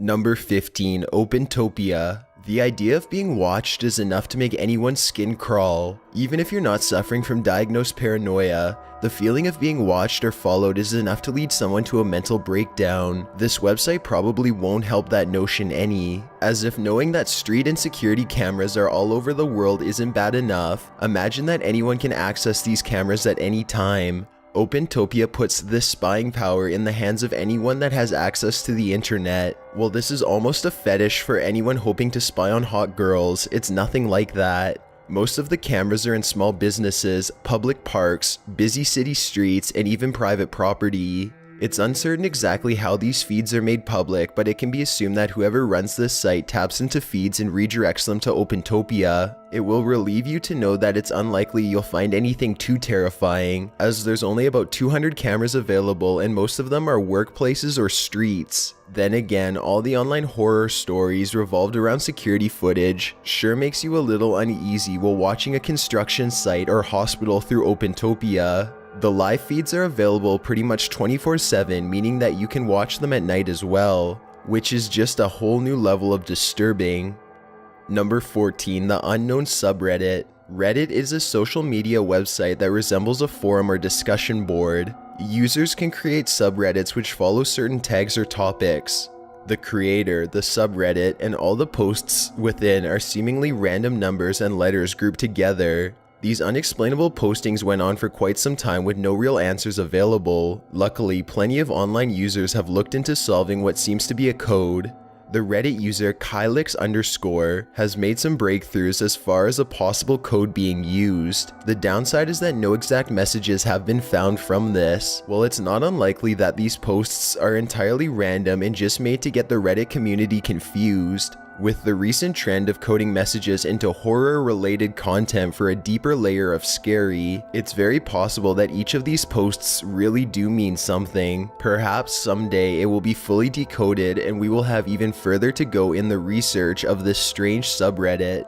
Number 15, Opentopia. The idea of being watched is enough to make anyone's skin crawl. Even if you're not suffering from diagnosed paranoia, the feeling of being watched or followed is enough to lead someone to a mental breakdown. This website probably won't help that notion any, as if knowing that street and security cameras are all over the world isn't bad enough. Imagine that anyone can access these cameras at any time. Opentopia puts this spying power in the hands of anyone that has access to the internet. While this is almost a fetish for anyone hoping to spy on hot girls, it's nothing like that. Most of the cameras are in small businesses, public parks, busy city streets, and even private property. It's uncertain exactly how these feeds are made public, but it can be assumed that whoever runs this site taps into feeds and redirects them to Opentopia. It will relieve you to know that it's unlikely you'll find anything too terrifying, as there's only about 200 cameras available and most of them are workplaces or streets. Then again, all the online horror stories revolved around security footage sure makes you a little uneasy while watching a construction site or hospital through Opentopia. The live feeds are available pretty much 24/7, meaning that you can watch them at night as well, which is just a whole new level of disturbing. Number 14, the unknown subreddit. Reddit is a social media website that resembles a forum or discussion board. Users can create subreddits which follow certain tags or topics. The creator, the subreddit, and all the posts within are seemingly random numbers and letters grouped together. These unexplainable postings went on for quite some time with no real answers available. Luckily, plenty of online users have looked into solving what seems to be a code. The Reddit user Kylix_ has made some breakthroughs as far as a possible code being used. The downside is that no exact messages have been found from this. While it's not unlikely that these posts are entirely random and just made to get the Reddit community confused, with the recent trend of coding messages into horror-related content for a deeper layer of scary, it's very possible that each of these posts really do mean something. Perhaps someday it will be fully decoded and we will have even further to go in the research of this strange subreddit.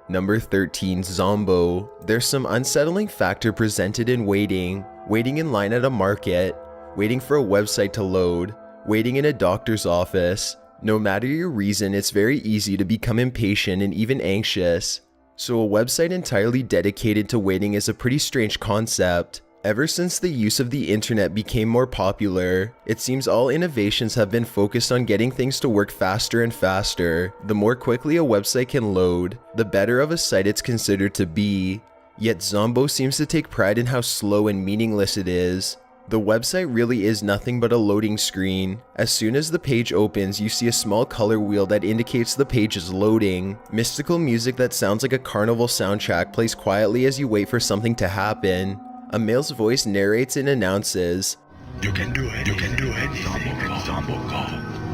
Number 13, Zombo. There's some unsettling factor presented in waiting in line at a market, waiting for a website to load, waiting in a doctor's office. No matter your reason, it's very easy to become impatient and even anxious. So a website entirely dedicated to waiting is a pretty strange concept. Ever since the use of the internet became more popular, it seems all innovations have been focused on getting things to work faster and faster. The more quickly a website can load, the better of a site it's considered to be. Yet Zombo seems to take pride in how slow and meaningless it is. The website really is nothing but a loading screen. As soon as the page opens, you see a small color wheel that indicates the page is loading. Mystical music that sounds like a carnival soundtrack plays quietly as you wait for something to happen. A male's voice narrates and announces, "You can do it, you can do anything, Zombo call.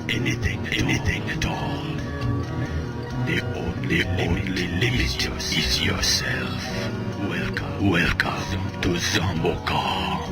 Anything at all. The only limit is yourself. Welcome to Zombo call."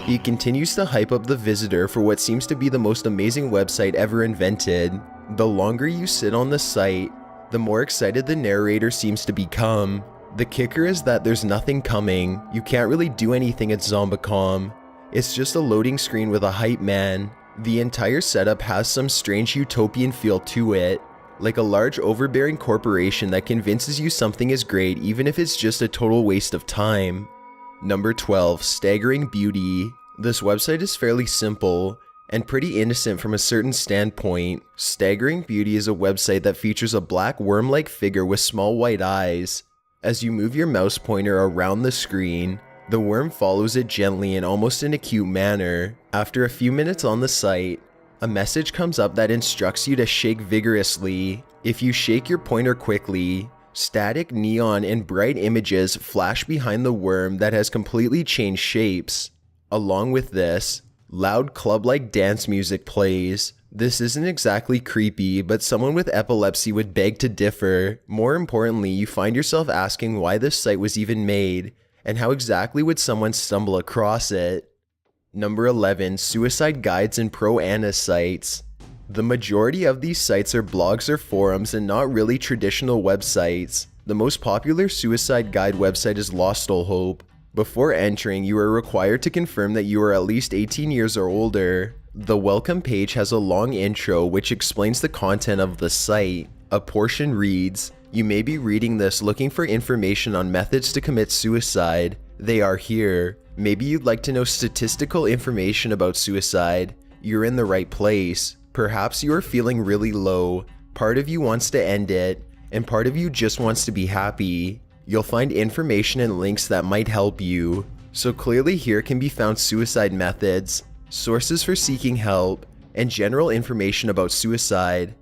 He continues to hype up the visitor for what seems to be the most amazing website ever invented. The longer you sit on the site, the more excited the narrator seems to become. The kicker is that there's nothing coming. You can't really do anything at Zombicom. It's just a loading screen with a hype man. The entire setup has some strange utopian feel to it, like a large overbearing corporation that convinces you something is great even if it's just a total waste of time. Number 12, Staggering Beauty. This website is fairly simple and pretty innocent from a certain standpoint. Staggering Beauty is a website that features a black worm-like figure with small white eyes. As you move your mouse pointer around the screen, the worm follows it gently in almost an acute manner. After a few minutes on the site, a message comes up that instructs you to shake vigorously. If you shake your pointer quickly, static, neon, and bright images flash behind the worm that has completely changed shapes. Along with this, loud club-like dance music plays. This isn't exactly creepy, but someone with epilepsy would beg to differ. More importantly, you find yourself asking why this site was even made, and how exactly would someone stumble across it. Number 11, Suicide Guides and Pro-Ana sites. The majority of these sites are blogs or forums and not really traditional websites. The most popular suicide guide website is Lost All Hope. Before entering, you are required to confirm that you are at least 18 years or older. The welcome page has a long intro which explains the content of the site. A portion reads, "You may be reading this looking for information on methods to commit suicide. They are here. Maybe you'd like to know statistical information about suicide. You're in the right place. Perhaps you are feeling really low. Part of you wants to end it, and part of you just wants to be happy. You'll find information and links that might help you." So clearly here can be found suicide methods, sources for seeking help, and general information about suicide.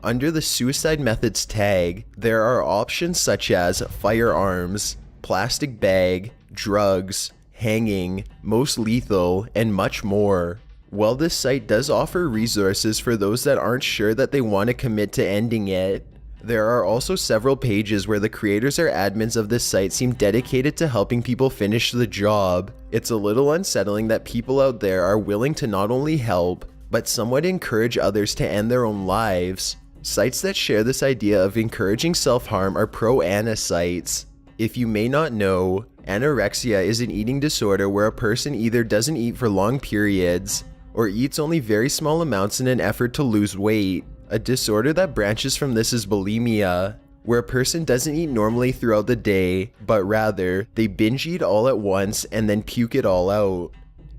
Under the suicide methods tag, there are options such as firearms, plastic bag, drugs, hanging, most lethal, and much more. While this site does offer resources for those that aren't sure that they want to commit to ending it, there are also several pages where the creators or admins of this site seem dedicated to helping people finish the job. It's a little unsettling that people out there are willing to not only help, but somewhat encourage others to end their own lives. Sites that share this idea of encouraging self-harm are pro-ana sites. If you may not know, anorexia is an eating disorder where a person either doesn't eat for long periods or eats only very small amounts in an effort to lose weight. A disorder that branches from this is bulimia, where a person doesn't eat normally throughout the day, but rather, they binge eat all at once and then puke it all out.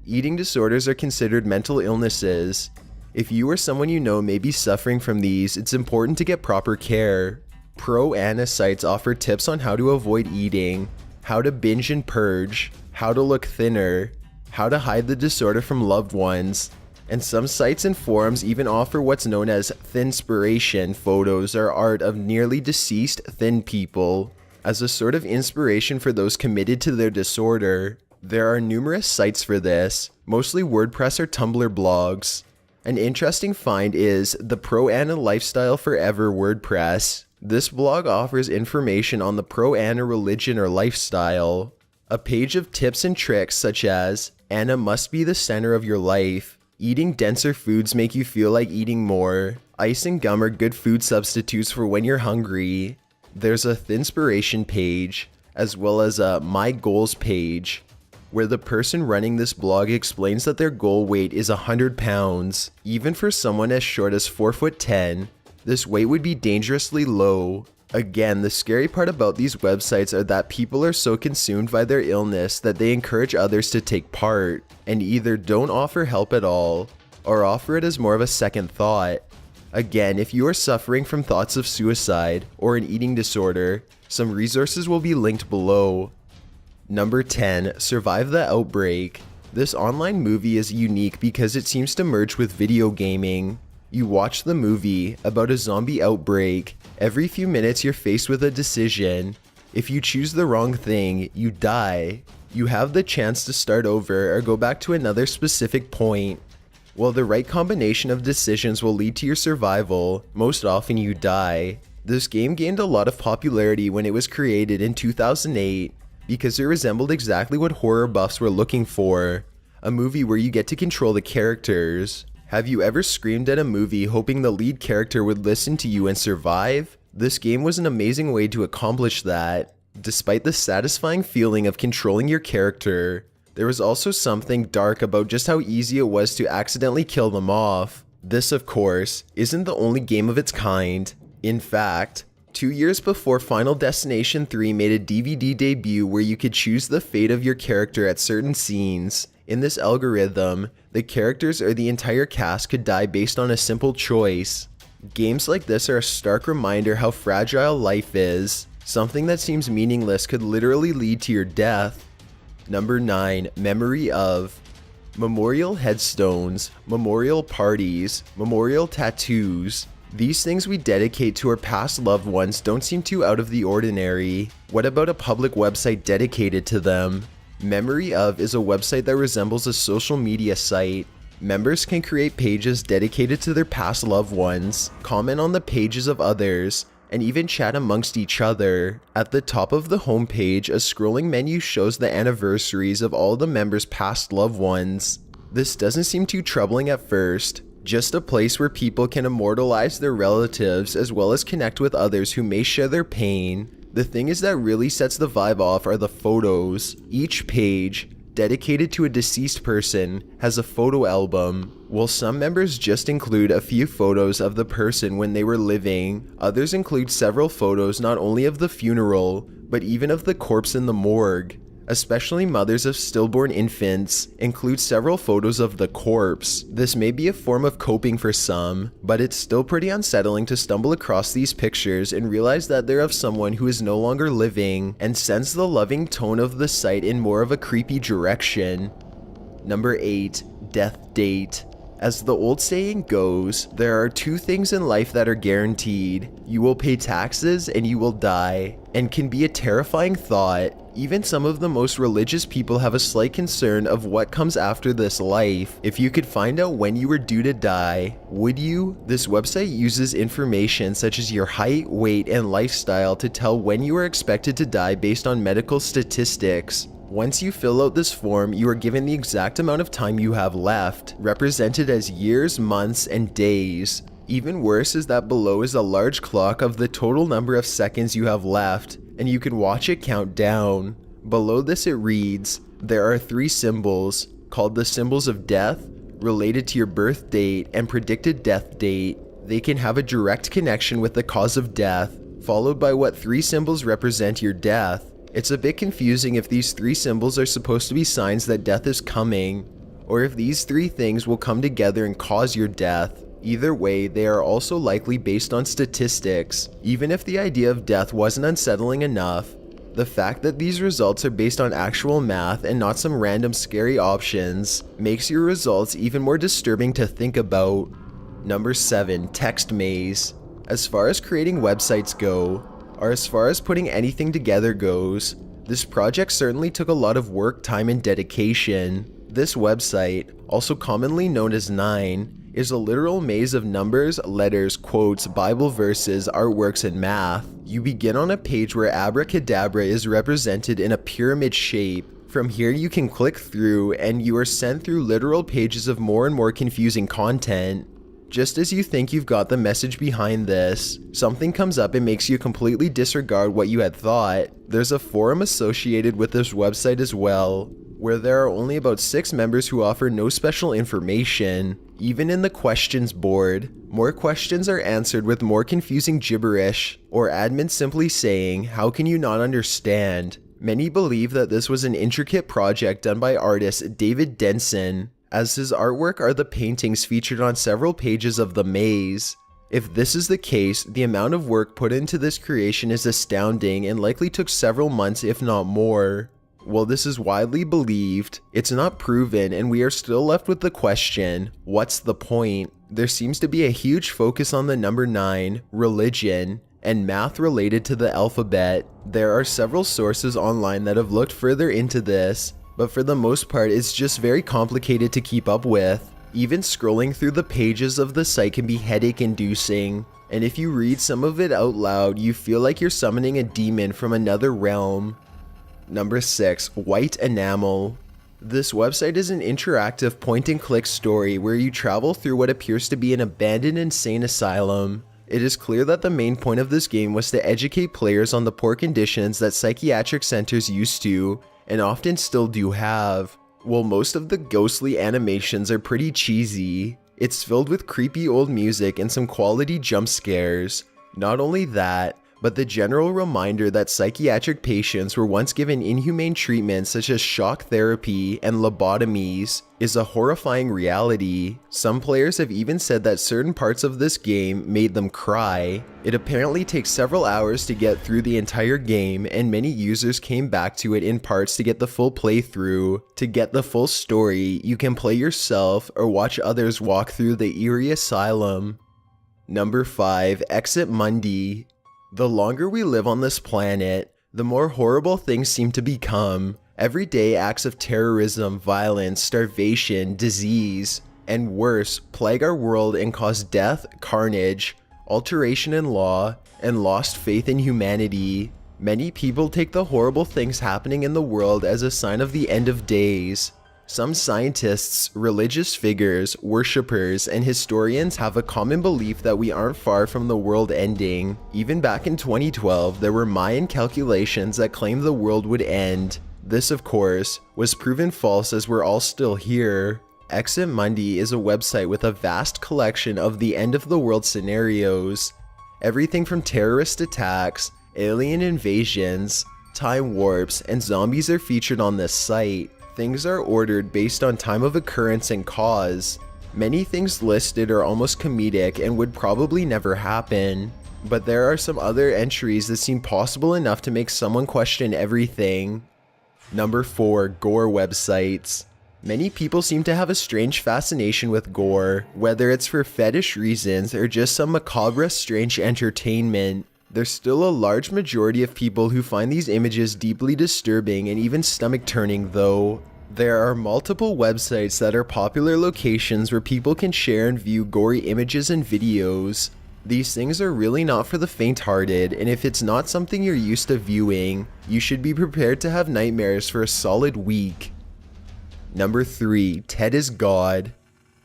Eating disorders are considered mental illnesses. If you or someone you know may be suffering from these, it's important to get proper care. Pro-ana sites offer tips on how to avoid eating, how to binge and purge, how to look thinner, how to hide the disorder from loved ones, and some sites and forums even offer what's known as thinspiration photos or art of nearly deceased thin people as a sort of inspiration for those committed to their disorder. There are numerous sites for this, mostly WordPress or Tumblr blogs. An interesting find is the Pro-Ana Lifestyle Forever WordPress. This blog offers information on the Pro-Ana religion or lifestyle. A page of tips and tricks such as, Ana must be the center of your life, eating denser foods make you feel like eating more, ice and gum are good food substitutes for when you're hungry. There's a Thinspiration page, as well as a My Goals page, where the person running this blog explains that their goal weight is 100 pounds. Even for someone as short as 4'10", this weight would be dangerously low. Again, the scary part about these websites are that people are so consumed by their illness that they encourage others to take part, and either don't offer help at all, or offer it as more of a second thought. Again, if you are suffering from thoughts of suicide or an eating disorder, some resources will be linked below. Number 10. Survive the Outbreak. This online movie is unique because it seems to merge with video gaming. You watch the movie about a zombie outbreak. Every few minutes you're faced with a decision. If you choose the wrong thing, you die. You have the chance to start over or go back to another specific point. While the right combination of decisions will lead to your survival, most often you die. This game gained a lot of popularity when it was created in 2008 because it resembled exactly what horror buffs were looking for, a movie where you get to control the characters. Have you ever screamed at a movie hoping the lead character would listen to you and survive? This game was an amazing way to accomplish that. Despite the satisfying feeling of controlling your character, there was also something dark about just how easy it was to accidentally kill them off. This, of course, isn't the only game of its kind. In fact, 2 years before Final Destination 3 made a DVD debut where you could choose the fate of your character at certain scenes. In this algorithm, the characters or the entire cast could die based on a simple choice. Games like this are a stark reminder how fragile life is. Something that seems meaningless could literally lead to your death. Number 9. Memory of. Memorial headstones, memorial parties, memorial tattoos. These things we dedicate to our past loved ones don't seem too out of the ordinary. What about a public website dedicated to them? Memory of is a website that resembles a social media site. Members can create pages dedicated to their past loved ones, comment on the pages of others, and even chat amongst each other. At the top of the homepage, a scrolling menu shows the anniversaries of all the members' past loved ones. This doesn't seem too troubling at first, just a place where people can immortalize their relatives as well as connect with others who may share their pain. The thing is that really sets the vibe off are the photos. Each page, dedicated to a deceased person, has a photo album. While some members just include a few photos of the person when they were living, others include several photos not only of the funeral, but even of the corpse in the morgue. Especially mothers of stillborn infants include several photos of the corpse. This may be a form of coping for some, but it's still pretty unsettling to stumble across these pictures and realize that they're of someone who is no longer living and sends the loving tone of the site in more of a creepy direction. Number 8. Death date. As the old saying goes, there are two things in life that are guaranteed. You will pay taxes and you will die, and can be a terrifying thought. Even some of the most religious people have a slight concern of what comes after this life. If you could find out when you were due to die, would you? This website uses information such as your height, weight, and lifestyle to tell when you are expected to die based on medical statistics. Once you fill out this form, you are given the exact amount of time you have left, represented as years, months, and days. Even worse is that below is a large clock of the total number of seconds you have left, and you can watch it count down. Below this it reads, there are 3 symbols, called the symbols of death, related to your birth date and predicted death date. They can have a direct connection with the cause of death, followed by what 3 symbols represent your death. It's a bit confusing if these 3 symbols are supposed to be signs that death is coming, or if these 3 things will come together and cause your death. Either way, they are also likely based on statistics. Even if the idea of death wasn't unsettling enough, the fact that these results are based on actual math and not some random scary options makes your results even more disturbing to think about. Number 7. Text maze. As far as creating websites go, or as far as putting anything together goes, this project certainly took a lot of work, time, and dedication. This website, also commonly known as 9, is a literal maze of numbers, letters, quotes, Bible verses, artworks, and math. You begin on a page where abracadabra is represented in a pyramid shape. From here you can click through and you are sent through literal pages of more and more confusing content. Just as you think you've got the message behind this, something comes up and makes you completely disregard what you had thought. There's a forum associated with this website as well, where there are only about 6 members who offer no special information. Even in the questions board, more questions are answered with more confusing gibberish, or admins simply saying, "How can you not understand?" Many believe that this was an intricate project done by artist David Denson, as his artwork are the paintings featured on several pages of the maze. If this is the case, the amount of work put into this creation is astounding and likely took several months if not more. While this is widely believed, it's not proven and we are still left with the question, what's the point? There seems to be a huge focus on the number 9, religion, and math related to the alphabet. There are several sources online that have looked further into this, but for the most part it's just very complicated to keep up with. Even scrolling through the pages of the site can be headache inducing, and if you read some of it out loud, you feel like you're summoning a demon from another realm. Number 6. White Enamel. This website is an interactive point-and-click story where you travel through what appears to be an abandoned insane asylum. It is clear that the main point of this game was to educate players on the poor conditions that psychiatric centers used to, and often still do have. While most of the ghostly animations are pretty cheesy, it's filled with creepy old music and some quality jump scares. Not only that, but the general reminder that psychiatric patients were once given inhumane treatments such as shock therapy and lobotomies is a horrifying reality. Some players have even said that certain parts of this game made them cry. It apparently takes several hours to get through the entire game, and many users came back to it in parts to get the full playthrough. To get the full story, you can play yourself or watch others walk through the eerie asylum. Number 5. Exit Mundi. The longer we live on this planet, the more horrible things seem to become. Everyday acts of terrorism, violence, starvation, disease, and worse plague our world and cause death, carnage, alteration in law, and lost faith in humanity. Many people take the horrible things happening in the world as a sign of the end of days. Some scientists, religious figures, worshippers, and historians have a common belief that we aren't far from the world ending. Even back in 2012, there were Mayan calculations that claimed the world would end. This, of course, was proven false as we're all still here. Exit Mundi is a website with a vast collection of the end-of-the-world scenarios. Everything from terrorist attacks, alien invasions, time warps, and zombies are featured on this site. Things are ordered based on time of occurrence and cause. Many things listed are almost comedic and would probably never happen. But there are some other entries that seem possible enough to make someone question everything. Number 4. Gore websites. Many people seem to have a strange fascination with gore, whether it's for fetish reasons or just some macabre strange entertainment. There's still a large majority of people who find these images deeply disturbing and even stomach-turning though. There are multiple websites that are popular locations where people can share and view gory images and videos. These things are really not for the faint-hearted, and if it's not something you're used to viewing, you should be prepared to have nightmares for a solid week. Number 3. Ted is God.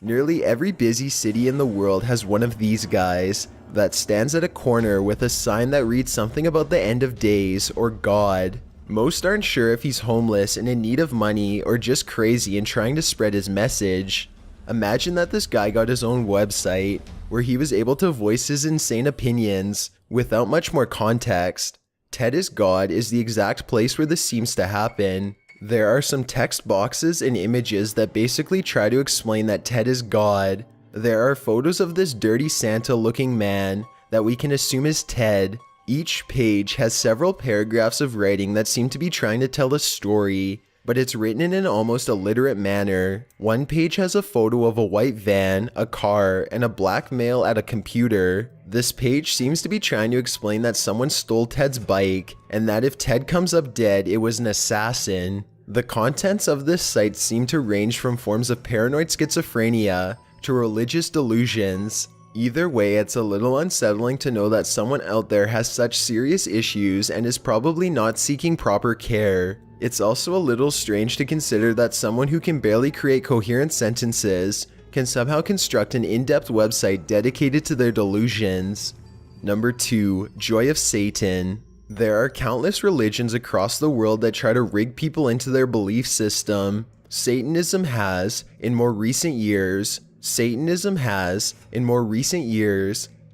Nearly every busy city in the world has one of these guys that stands at a corner with a sign that reads something about the end of days or God. Most aren't sure if he's homeless and in need of money or just crazy and trying to spread his message. Imagine that this guy got his own website where he was able to voice his insane opinions without much more context. Ted is God is the exact place where this seems to happen. There are some text boxes and images that basically try to explain that Ted is God. There are photos of this dirty Santa looking man that we can assume is Ted. Each page has several paragraphs of writing that seem to be trying to tell a story, but it's written in an almost illiterate manner. One page has a photo of a white van, a car, and a black male at a computer. This page seems to be trying to explain that someone stole Ted's bike, and that if Ted comes up dead, it was an assassin. The contents of this site seem to range from forms of paranoid schizophrenia to religious delusions. Either way, it's a little unsettling to know that someone out there has such serious issues and is probably not seeking proper care. It's also a little strange to consider that someone who can barely create coherent sentences can somehow construct an in-depth website dedicated to their delusions. Number 2. Joy of Satan. There are countless religions across the world that try to rig people into their belief system. Satanism has, in more recent years,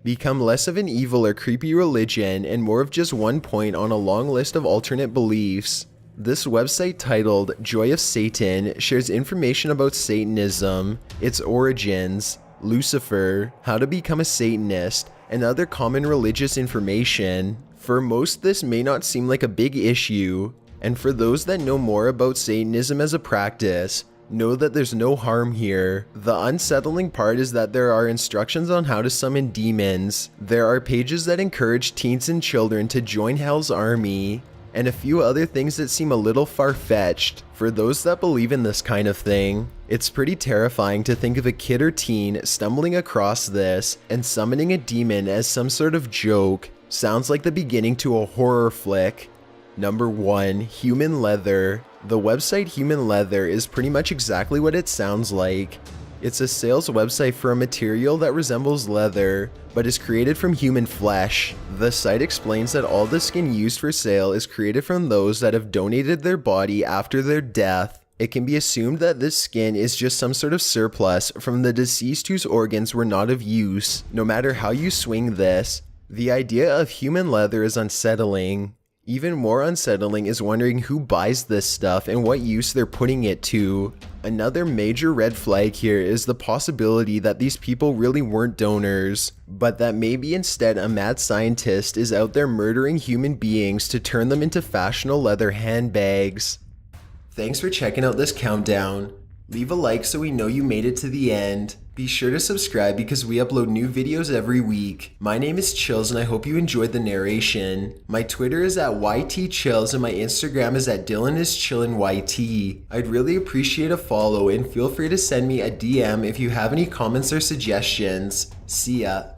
become less of an evil or creepy religion and more of just one point on a long list of alternate beliefs. This website titled Joy of Satan shares information about Satanism, its origins, Lucifer, how to become a Satanist, and other common religious information. For most, this may not seem like a big issue, and for those that know more about Satanism as a practice, know that there's no harm here. The unsettling part is that there are instructions on how to summon demons. There are pages that encourage teens and children to join Hell's army, and a few other things that seem a little far-fetched. For those that believe in this kind of thing, it's pretty terrifying to think of a kid or teen stumbling across this and summoning a demon as some sort of joke. Sounds like the beginning to a horror flick. Number 1. Human Leather. The website Human Leather is pretty much exactly what it sounds like. It's a sales website for a material that resembles leather, but is created from human flesh. The site explains that all the skin used for sale is created from those that have donated their body after their death. It can be assumed that this skin is just some sort of surplus from the deceased whose organs were not of use. No matter how you swing this, the idea of human leather is unsettling. Even more unsettling is wondering who buys this stuff and what use they're putting it to. Another major red flag here is the possibility that these people really weren't donors, but that maybe instead a mad scientist is out there murdering human beings to turn them into fashionable leather handbags. Thanks for checking out this countdown. Leave a like so we know you made it to the end. Be sure to subscribe because we upload new videos every week. My name is Chills and I hope you enjoyed the narration. My Twitter is at YTChills and my Instagram is at DylanIsChillinYT. I'd really appreciate a follow and feel free to send me a DM if you have any comments or suggestions. See ya.